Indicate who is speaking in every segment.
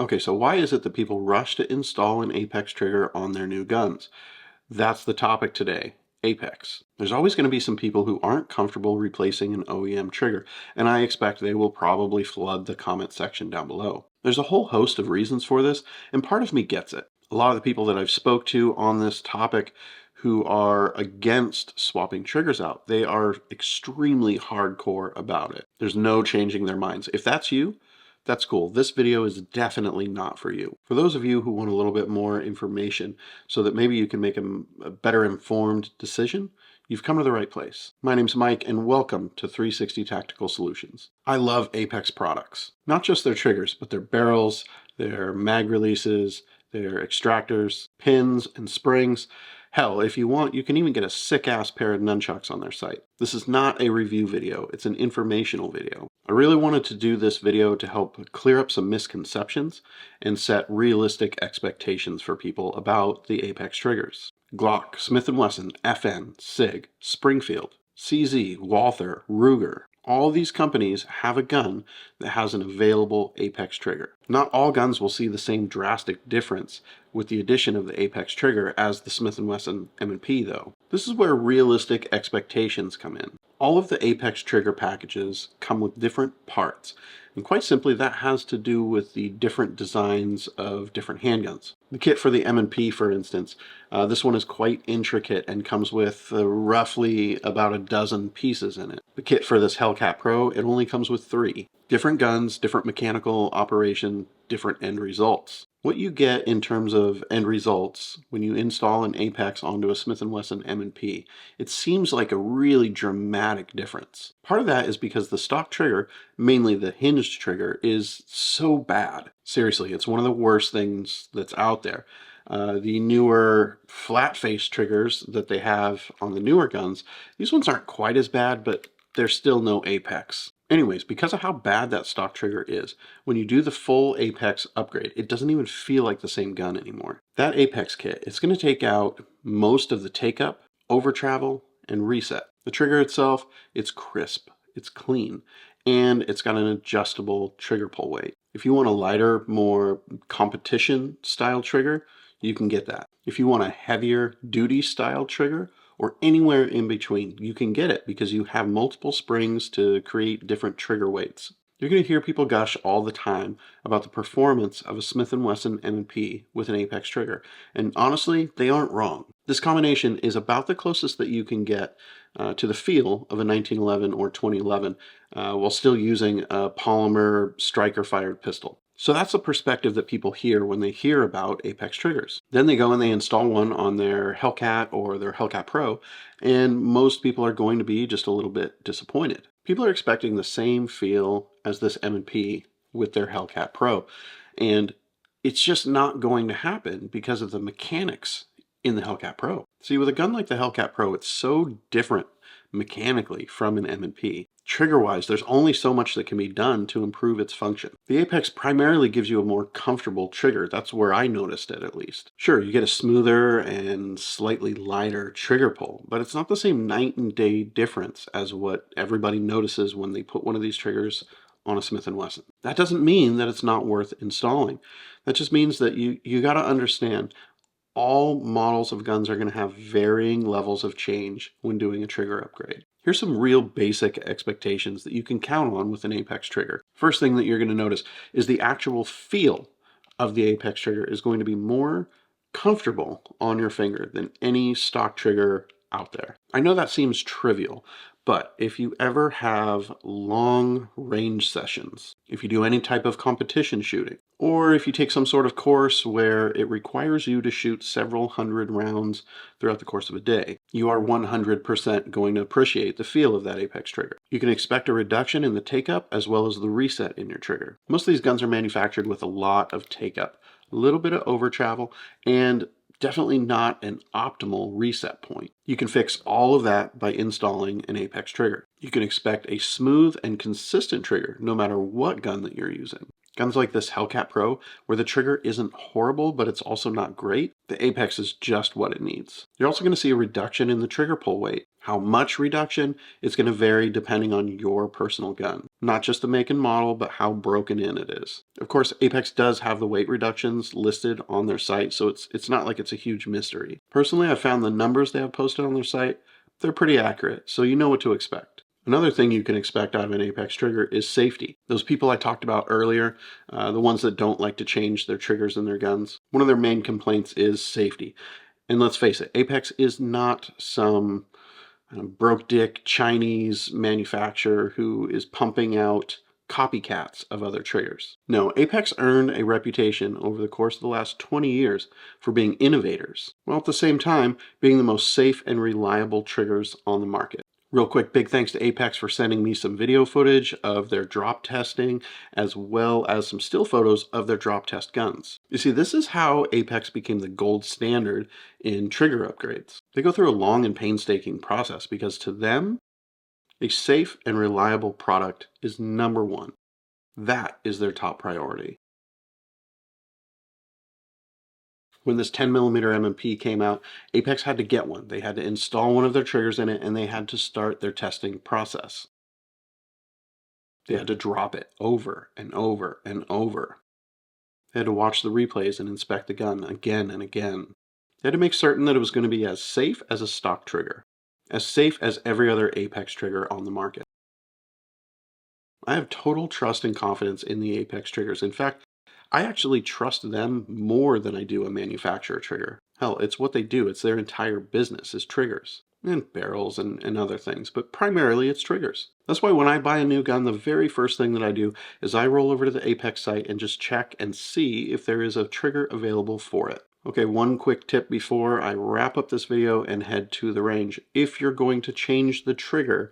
Speaker 1: Okay, so why is it that people rush to install an Apex trigger on their new guns? That's the topic today, Apex. There's always going to be some people who aren't comfortable replacing an OEM trigger, and I expect they will probably flood the comment section down below. There's a whole host of reasons for this, and part of me gets it. A lot of the people that I've spoke to on this topic who are against swapping triggers out, they are extremely hardcore about it. There's no changing their minds. If that's you, that's cool. This video is definitely not for you. For those of you who want a little bit more information so that maybe you can make a better informed decision, you've come to the right place. My name's Mike and welcome to 360 Tactical Solutions. I love Apex products. Not just their triggers, but their barrels, their mag releases, their extractors, pins, and springs. Hell, if you want, you can even get a sick-ass pair of nunchucks on their site. This is not a review video, it's an informational video. I really wanted to do this video to help clear up some misconceptions and set realistic expectations for people about the Apex triggers. Glock, Smith & Wesson, FN, SIG, Springfield, CZ, Walther, Ruger. All these companies have a gun that has an available Apex trigger. Not all guns will see the same drastic difference with the addition of the Apex trigger as the Smith & Wesson M&P though. This is where realistic expectations come in. All of the Apex trigger packages come with different parts, and quite simply that has to do with the different designs of different handguns. The kit for the M&P, for instance, this one is quite intricate and comes with roughly about a dozen pieces in it. The kit for this Hellcat Pro, it only comes with 3. Different guns, different mechanical operation, different end results. What you get in terms of end results when you install an Apex onto a Smith & Wesson M&P, it seems like a really dramatic difference. Part of that is because the stock trigger, mainly the hinged trigger, is so bad. Seriously, it's one of the worst things that's out there. The newer flat face triggers that they have on the newer guns, these ones aren't quite as bad, but they're still no Apex. Anyways, because of how bad that stock trigger is, when you do the full Apex upgrade, it doesn't even feel like the same gun anymore. That Apex kit, it's going to take out most of the take-up, over travel, and reset. The trigger itself, it's crisp, it's clean, and it's got an adjustable trigger pull weight. If you want a lighter, more competition style trigger, you can get that. If you want a heavier duty style trigger, or anywhere in between, you can get it because you have multiple springs to create different trigger weights. You're going to hear people gush all the time about the performance of a Smith & Wesson M&P with an Apex trigger, and honestly, they aren't wrong. This combination is about the closest that you can get to the feel of a 1911 or 2011 while still using a polymer striker-fired pistol. So that's the perspective that people hear when they hear about Apex triggers. Then they go and they install one on their Hellcat or their Hellcat Pro, and most people are going to be just a little bit disappointed. People are expecting the same feel as this M&P with their Hellcat Pro, and it's just not going to happen because of the mechanics in the Hellcat Pro. See, with a gun like the Hellcat Pro, it's so different mechanically from an M&P. Trigger-wise, there's only so much that can be done to improve its function. The Apex primarily gives you a more comfortable trigger. That's where I noticed it, at least. Sure, you get a smoother and slightly lighter trigger pull, but it's not the same night and day difference as what everybody notices when they put one of these triggers on a Smith & Wesson. That doesn't mean that it's not worth installing. That just means that you got to understand all models of guns are going to have varying levels of change when doing a trigger upgrade. Here's some real basic expectations that you can count on with an Apex trigger. First thing that you're going to notice is the actual feel of the Apex trigger is going to be more comfortable on your finger than any stock trigger out there. I know that seems trivial, but if you ever have long range sessions, if you do any type of competition shooting, or if you take some sort of course where it requires you to shoot several hundred rounds throughout the course of a day, you are 100% going to appreciate the feel of that Apex trigger. You can expect a reduction in the take-up as well as the reset in your trigger. Most of these guns are manufactured with a lot of take-up, a little bit of over travel, and definitely not an optimal reset point. You can fix all of that by installing an Apex trigger. You can expect a smooth and consistent trigger no matter what gun that you're using. Guns like this Hellcat Pro, where the trigger isn't horrible, but it's also not great, the Apex is just what it needs. You're also going to see a reduction in the trigger pull weight. How much reduction? It's going to vary depending on your personal gun. Not just the make and model, but how broken in it is. Of course, Apex does have the weight reductions listed on their site, so it's not like it's a huge mystery. Personally, I found the numbers they have posted on their site, they're pretty accurate, so you know what to expect. Another thing you can expect out of an Apex trigger is safety. Those people I talked about earlier, the ones that don't like to change their triggers in their guns, one of their main complaints is safety. And let's face it, Apex is not some broke dick Chinese manufacturer who is pumping out copycats of other triggers. No, Apex earned a reputation over the course of the last 20 years for being innovators, while at the same time being the most safe and reliable triggers on the market. Real quick, big thanks to Apex for sending me some video footage of their drop testing, as well as some still photos of their drop test guns. You see, this is how Apex became the gold standard in trigger upgrades. They go through a long and painstaking process because to them, a safe and reliable product is number one. That is their top priority. When this 10mm M&P came out, Apex had to get one. They had to install one of their triggers in it, and they had to start their testing process. They had to drop it over and over and over. They had to watch the replays and inspect the gun again and again. They had to make certain that it was going to be as safe as a stock trigger, as safe as every other Apex trigger on the market. I have total trust and confidence in the Apex triggers. In fact, I actually trust them more than I do a manufacturer trigger. Hell, it's what they do. It's their entire business is triggers and barrels and other things, but primarily it's triggers. That's why when I buy a new gun, the very first thing that I do is I roll over to the Apex site and just check and see if there is a trigger available for it. Okay, one quick tip before I wrap up this video and head to the range. If you're going to change the trigger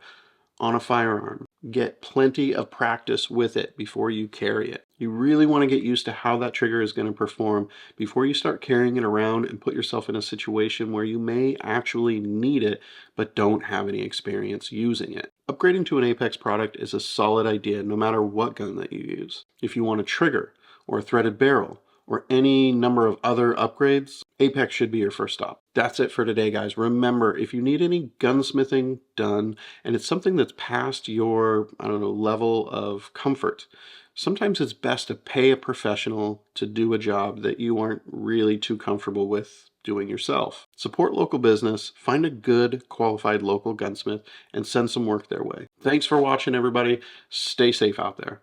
Speaker 1: on a firearm, get plenty of practice with it before you carry it. You really want to get used to how that trigger is going to perform before you start carrying it around and put yourself in a situation where you may actually need it but don't have any experience using it. Upgrading to an Apex product is a solid idea no matter what gun that you use. If you want a trigger or a threaded barrel or any number of other upgrades, Apex should be your first stop. That's it for today, guys. Remember, if you need any gunsmithing done and it's something that's past your, level of comfort, sometimes it's best to pay a professional to do a job that you aren't really too comfortable with doing yourself. Support local business, find a good, qualified local gunsmith, and send some work their way. Thanks for watching, everybody. Stay safe out there.